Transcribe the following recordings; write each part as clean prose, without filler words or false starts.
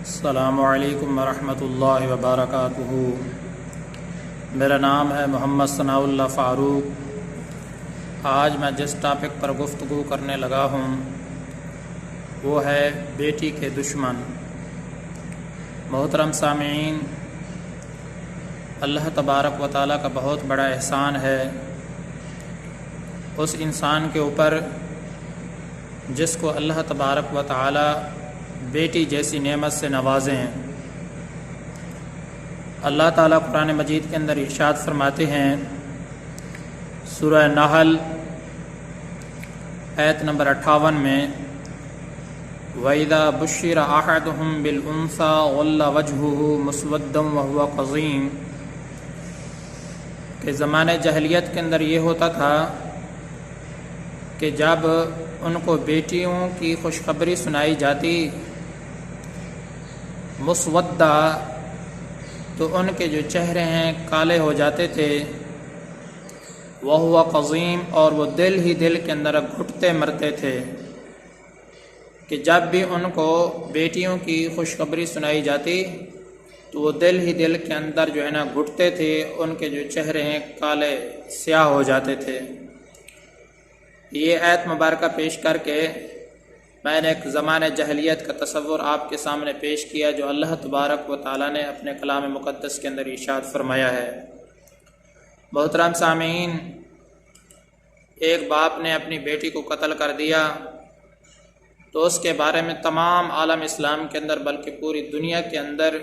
السلام علیکم ورحمۃ اللہ وبرکاتہ۔ میرا نام ہے محمد ثناء اللہ فاروق۔ آج میں جس ٹاپک پر گفتگو کرنے لگا ہوں وہ ہے بیٹی کے دشمن۔ محترم سامعین، اللہ تبارک و تعالیٰ کا بہت بڑا احسان ہے اس انسان کے اوپر جس کو اللہ تبارک و تعالیٰ بیٹی جیسی نعمت سے نوازیں۔ اللہ تعالیٰ قرآن مجید کے اندر ارشاد فرماتے ہیں، سورہ نحل آیت نمبر 58 میں، وَإِذَا بُشِّرَ أَحَدُهُم بِالْأُنثَىٰ ظَلَّ وَجْهُهُ مُسْوَدًّا وَهُوَ كَظِيمٌ، کہ زمانۂ جاہلیت کے اندر یہ ہوتا تھا کہ جب ان کو بیٹیوں کی خوشخبری سنائی جاتی مسودہ، تو ان کے جو چہرے ہیں کالے ہو جاتے تھے، وَهُوَ قَظِيمٌ، اور وہ دل ہی دل کے اندر گھٹتے مرتے تھے کہ جب بھی ان کو بیٹیوں کی خوشخبری سنائی جاتی تو وہ دل ہی دل کے اندر جو ہے نا گھٹتے تھے، ان کے جو چہرے ہیں کالے سیاہ ہو جاتے تھے۔ یہ آیت مبارکہ پیش کر کے میں نے ایک زمانہ جاہلیت کا تصور آپ کے سامنے پیش کیا جو اللہ تبارک و تعالیٰ نے اپنے کلام مقدس کے اندر ارشاد فرمایا ہے۔ محترم سامعین، ایک باپ نے اپنی بیٹی کو قتل کر دیا تو اس کے بارے میں تمام عالم اسلام کے اندر بلکہ پوری دنیا کے اندر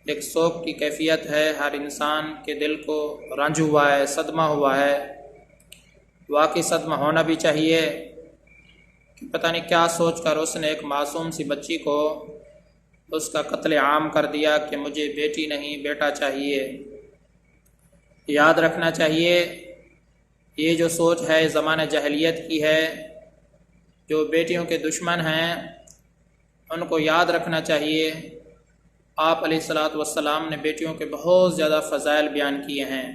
ایک سوگ کی کیفیت ہے۔ ہر انسان کے دل کو رنج ہوا ہے، صدمہ ہوا ہے۔ واقعی صدمہ ہونا بھی چاہیے کہ پتہ نہیں کیا سوچ کر اس نے ایک معصوم سی بچی کو اس کا قتل عام کر دیا کہ مجھے بیٹی نہیں بیٹا چاہیے۔ یاد رکھنا چاہیے یہ جو سوچ ہے زمانہ جاہلیت کی ہے، جو بیٹیوں کے دشمن ہیں ان کو یاد رکھنا چاہیے آپ علیہ الصلوۃ والسلام نے بیٹیوں کے بہت زیادہ فضائل بیان کیے ہیں۔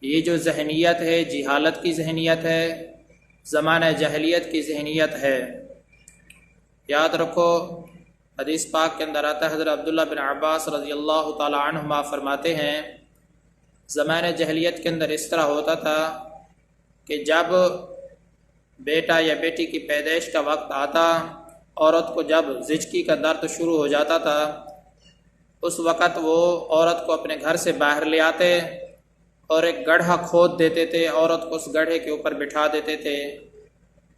یہ جو ذہنیت ہے جہالت کی ذہنیت ہے، زمانہ جاہلیت کی ذہنیت ہے۔ یاد رکھو، حدیث پاک کے اندر آتا ہے، حضرت عبداللہ بن عباس رضی اللہ تعالی عنہما فرماتے ہیں، زمانہ جاہلیت کے اندر اس طرح ہوتا تھا کہ جب بیٹا یا بیٹی کی پیدائش کا وقت آتا، عورت کو جب زچگی کا درد شروع ہو جاتا تھا، اس وقت وہ عورت کو اپنے گھر سے باہر لے آتے اور ایک گڑھا کھود دیتے تھے، عورت کو اس گڑھے کے اوپر بٹھا دیتے تھے۔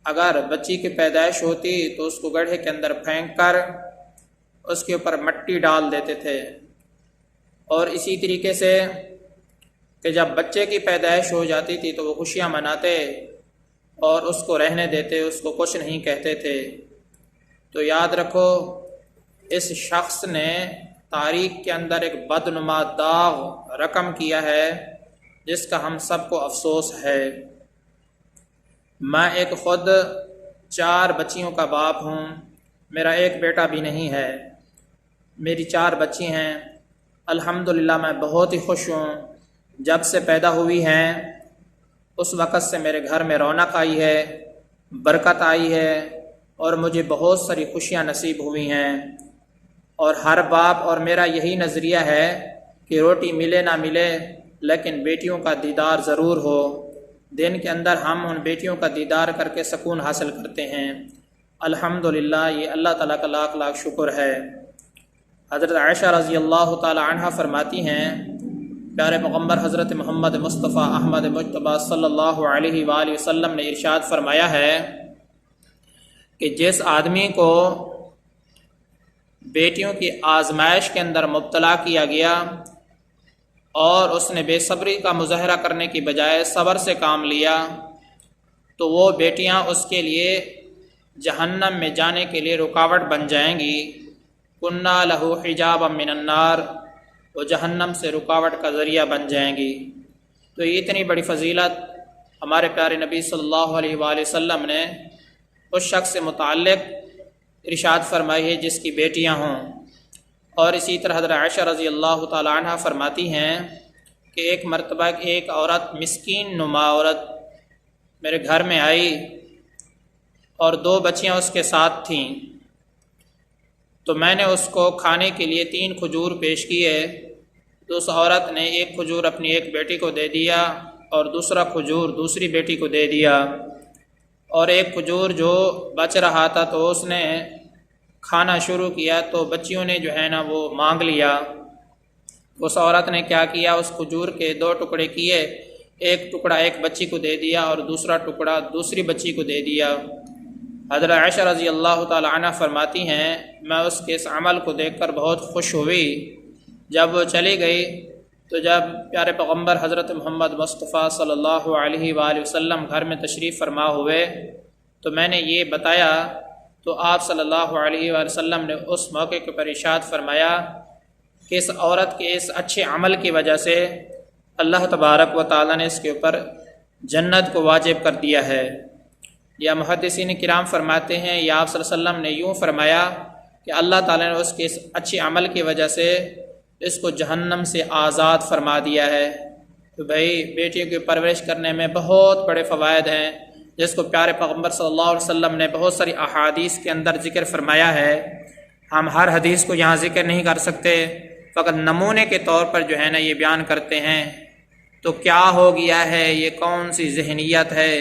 اگر بچی کی پیدائش ہوتی تو اس کو گڑھے کے اندر پھینک کر اس کے اوپر مٹی ڈال دیتے تھے، اور اسی طریقے سے کہ جب بچے کی پیدائش ہو جاتی تھی تو وہ خوشیاں مناتے اور اس کو رہنے دیتے، اس کو کچھ نہیں کہتے تھے۔ تو یاد رکھو، اس شخص نے تاریخ کے اندر ایک بدنما داغ رقم کیا ہے جس کا ہم سب کو افسوس ہے۔ میں ایک خود 4 بچیوں کا باپ ہوں، میرا ایک بیٹا بھی نہیں ہے، میری 4 بچی ہیں۔ الحمدللہ میں بہت ہی خوش ہوں، جب سے پیدا ہوئی ہیں اس وقت سے میرے گھر میں رونق آئی ہے، برکت آئی ہے، اور مجھے بہت ساری خوشیاں نصیب ہوئی ہیں۔ اور ہر باپ اور میرا یہی نظریہ ہے کہ روٹی ملے نہ ملے لیکن بیٹیوں کا دیدار ضرور ہو۔ دن کے اندر ہم ان بیٹیوں کا دیدار کر کے سکون حاصل کرتے ہیں۔ الحمدللہ، یہ اللہ تعالیٰ کا لاکھ لاکھ شکر ہے۔ حضرت عائشہ رضی اللہ تعالی عنہ فرماتی ہیں، پیارے پیغمبر حضرت محمد مصطفیٰ احمد مجتبیٰ صلی اللہ علیہ وآلہ وسلم نے ارشاد فرمایا ہے کہ جس آدمی کو بیٹیوں کی آزمائش کے اندر مبتلا کیا گیا اور اس نے بے صبری کا مظاہرہ کرنے کی بجائے صبر سے کام لیا تو وہ بیٹیاں اس کے لیے جہنم میں جانے کے لیے رکاوٹ بن جائیں گی۔ کنّا لہو حجابا من النار، وہ جہنم سے رکاوٹ کا ذریعہ بن جائیں گی۔ تو یہ اتنی بڑی فضیلت ہمارے پیارے نبی صلی اللہ علیہ وآلہ وسلم نے اس شخص سے متعلق ارشاد فرمائی ہے جس کی بیٹیاں ہوں۔ اور اسی طرح حضرت عائشہ رضی اللہ تعالی عنہ فرماتی ہیں کہ ایک مرتبہ ایک عورت، مسکین نما عورت میرے گھر میں آئی اور 2 بچیاں اس کے ساتھ تھیں۔ تو میں نے اس کو کھانے کے لیے 3 کھجور پیش کیے، تو اس عورت نے ایک کھجور اپنی ایک بیٹی کو دے دیا اور دوسرا کھجور دوسری بیٹی کو دے دیا، اور ایک کھجور جو بچ رہا تھا تو اس نے کھانا شروع کیا تو بچیوں نے جو ہے نا وہ مانگ لیا۔ اس عورت نے کیا کیا، اس کھجور کے 2 ٹکڑے کیے، ایک ٹکڑا ایک بچی کو دے دیا اور دوسرا ٹکڑا دوسری بچی کو دے دیا۔ حضرت عائشہ رضی اللہ تعالی عنہ فرماتی ہیں میں اس کے اس عمل کو دیکھ کر بہت خوش ہوئی۔ جب وہ چلی گئی تو جب پیارے پیغمبر حضرت محمد مصطفیٰ صلی اللہ علیہ وآلہ وسلم گھر میں تشریف فرما ہوئے تو میں نے یہ بتایا، تو آپ صلی اللہ علیہ وآلہ وسلم نے اس موقع کے پر ارشاد فرمایا کہ اس عورت کے اس اچھے عمل کی وجہ سے اللہ تبارک و تعالیٰ نے اس کے اوپر جنت کو واجب کر دیا ہے۔ یا محدثین کرام فرماتے ہیں یا آپ صلی اللہ علیہ وسلم نے یوں فرمایا کہ اللہ تعالیٰ نے اس کے اس اچھے عمل کی وجہ سے اس کو جہنم سے آزاد فرما دیا ہے۔ تو بھائی بیٹیوں کی پرورش کرنے میں بہت بڑے فوائد ہیں، جس کو پیارے پیغمبر صلی اللہ علیہ وسلم نے بہت ساری احادیث کے اندر ذکر فرمایا ہے۔ ہم ہر حدیث کو یہاں ذکر نہیں کر سکتے، فقط نمونے کے طور پر جو ہے نا یہ بیان کرتے ہیں۔ تو کیا ہو گیا ہے، یہ کون سی ذہنیت ہے،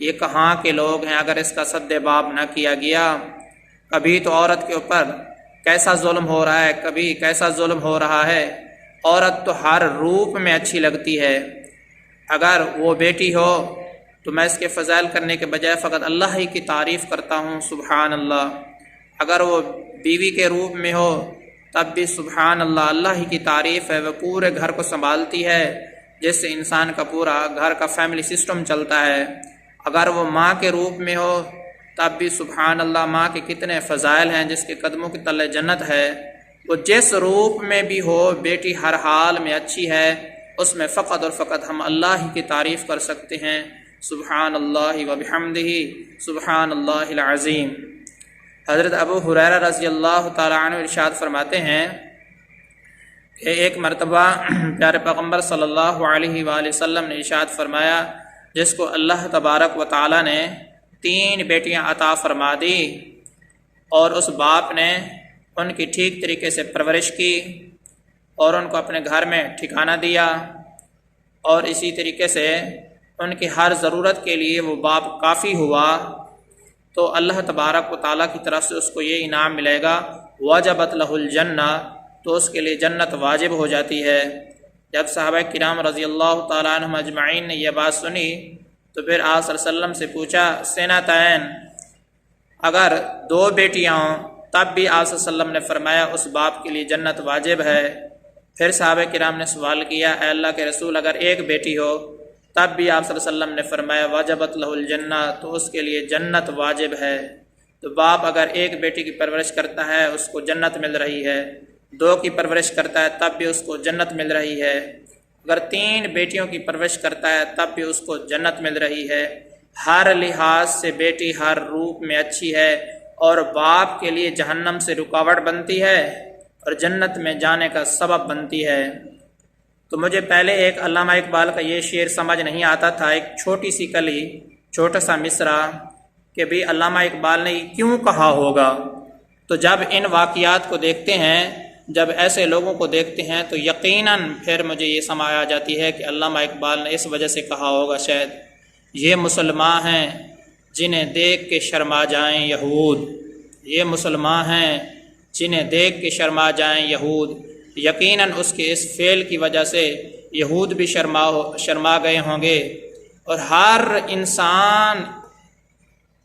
یہ کہاں کے لوگ ہیں اگر اس کا سد باب نہ کیا گیا؟ کبھی تو عورت کے اوپر کیسا ظلم ہو رہا ہے، کبھی کیسا ظلم ہو رہا ہے۔ عورت تو ہر روپ میں اچھی لگتی ہے، اگر وہ بیٹی ہو تو میں اس کے فضائل کرنے کے بجائے فقط اللہ ہی کی تعریف کرتا ہوں، سبحان اللہ۔ اگر وہ بیوی کے روپ میں ہو تب بھی سبحان اللہ، اللہ ہی کی تعریف ہے، وہ پورے گھر کو سنبھالتی ہے، جس سے انسان کا پورا گھر کا فیملی سسٹم چلتا ہے۔ اگر وہ ماں کے روپ میں ہو تب بھی سبحان اللہ، ماں کے کتنے فضائل ہیں، جس کے قدموں کے تلے جنت ہے۔ وہ جس روپ میں بھی ہو، بیٹی ہر حال میں اچھی ہے، اس میں فقط اور فقط ہم اللہ ہی کی تعریف کر سکتے ہیں، سبحان اللہ و بحمدہ، سبحان اللہ العظیم۔ حضرت ابو ہریرہ رضی اللہ تعالی عنہ ارشاد فرماتے ہیں کہ ایک مرتبہ پیارے پیغمبر صلی اللہ علیہ وآلہ وسلم نے ارشاد فرمایا، جس کو اللہ تبارک و تعالی نے 3 بیٹیاں عطا فرما دی اور اس باپ نے ان کی ٹھیک طریقے سے پرورش کی اور ان کو اپنے گھر میں ٹھکانہ دیا، اور اسی طریقے سے ان کی ہر ضرورت کے لیے وہ باپ کافی ہوا، تو اللہ تبارک و تعالیٰ کی طرف سے اس کو یہ انعام ملے گا، وجبت لہ الجنہ، تو اس کے لیے جنت واجب ہو جاتی ہے۔ جب صحابہ کرام رضی اللہ تعالیٰ عنہم اجمعین نے یہ بات سنی تو پھر آپ صلی اللہ علیہ وسلم سے پوچھا سینتین، اگر 2 بیٹیاں ہوں تب بھی آپ صلی اللہ علیہ وسلم نے فرمایا اس باپ کے لیے جنت واجب ہے۔ پھر صحابہ کرام نے سوال کیا اے اللہ کے رسول اگر 1 بیٹی ہو تب بھی آپ صلی اللہ علیہ وسلم نے فرمایا وجبت لہ الجنہ، تو اس کے لیے جنت واجب ہے۔ تو باپ اگر 1 بیٹی کی پرورش کرتا ہے اس کو جنت مل رہی ہے، 2 کی پرورش کرتا ہے تب بھی اس کو جنت مل رہی ہے، اگر 3 بیٹیوں کی پرورش کرتا ہے تب بھی اس کو جنت مل رہی ہے۔ ہر لحاظ سے بیٹی ہر روپ میں اچھی ہے اور باپ کے لیے جہنم سے رکاوٹ بنتی ہے اور جنت میں جانے کا سبب بنتی ہے۔ تو مجھے پہلے ایک علامہ اقبال کا یہ شعر سمجھ نہیں آتا تھا، ایک چھوٹی سی کلی، چھوٹا سا مصرع، کہ بھی علامہ اقبال نے کیوں کہا ہوگا۔ تو جب ان واقعات کو دیکھتے ہیں، جب ایسے لوگوں کو دیکھتے ہیں تو یقیناً پھر مجھے یہ سمجھ آ جاتی ہے کہ علامہ اقبال نے اس وجہ سے کہا ہوگا شاید یہ مسلمان ہیں جنہیں دیکھ کے شرما جائیں یہود، یہ مسلمان ہیں جنہیں دیکھ کے شرما جائیں یہود۔ یقیناً اس کے اس فعل کی وجہ سے یہود بھی شرما گئے ہوں گے، اور ہر انسان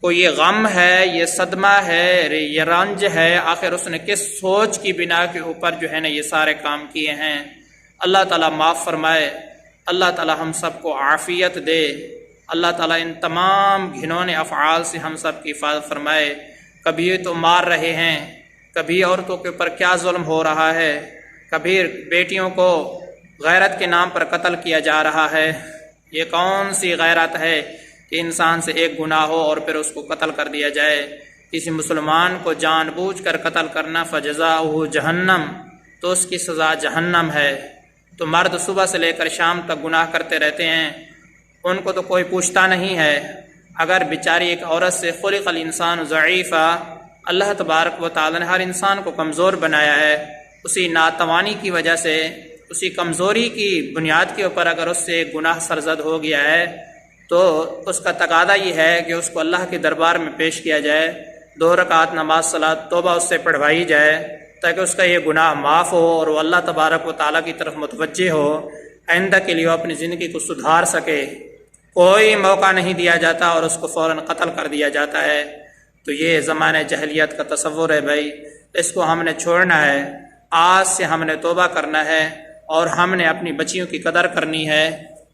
کو یہ غم ہے، یہ صدمہ ہے، یہ رنج ہے، آخر اس نے کس سوچ کی بنا کے اوپر جو ہے نا یہ سارے کام کیے ہیں۔ اللہ تعالیٰ معاف فرمائے، اللہ تعالیٰ ہم سب کو عافیت دے، اللہ تعالیٰ ان تمام گھنونے افعال سے ہم سب کی حفاظت فرمائے۔ کبھی یہ تو مار رہے ہیں، کبھی عورتوں کے اوپر کیا ظلم ہو رہا ہے، کبھی بیٹیوں کو غیرت کے نام پر قتل کیا جا رہا ہے۔ یہ کون سی غیرت ہے کہ انسان سے ایک گناہ ہو اور پھر اس کو قتل کر دیا جائے؟ کسی مسلمان کو جان بوجھ کر قتل کرنا فجزاؤہ جہنم، تو اس کی سزا جہنم ہے۔ تو مرد صبح سے لے کر شام تک گناہ کرتے رہتے ہیں، ان کو تو کوئی پوچھتا نہیں ہے۔ اگر بیچاری ایک عورت سے خلق الانسان ضعیفا، اللہ تبارک و تعالی نے ہر انسان کو کمزور بنایا ہے، اسی ناتوانی کی وجہ سے، اسی کمزوری کی بنیاد کے اوپر اگر اس سے گناہ سرزد ہو گیا ہے تو اس کا تقاضا یہ ہے کہ اس کو اللہ کے دربار میں پیش کیا جائے، 2 رکعت نماز صلاۃ توبہ اس سے پڑھوائی جائے تاکہ اس کا یہ گناہ معاف ہو اور وہ اللہ تبارک و تعالیٰ کی طرف متوجہ ہو، آئندہ کے لیے وہ اپنی زندگی کو سدھار سکے۔ کوئی موقع نہیں دیا جاتا اور اس کو فوراً قتل کر دیا جاتا ہے۔ تو یہ زمانہ جاہلیت کا تصور ہے بھائی، اس کو ہم نے چھوڑنا ہے، آج سے ہم نے توبہ کرنا ہے اور ہم نے اپنی بچیوں کی قدر کرنی ہے۔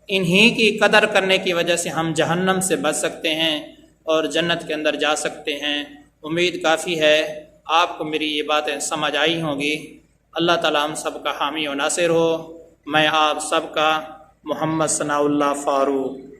انہی کی قدر کرنے کی وجہ سے ہم جہنم سے بچ سکتے ہیں اور جنت کے اندر جا سکتے ہیں۔ امید کافی ہے آپ کو میری یہ باتیں سمجھ آئی ہوں گی۔ اللہ تعالیٰ ہم سب کا حامی و ناصر ہو۔ میں آپ سب کا محمد ثناء اللہ فاروق۔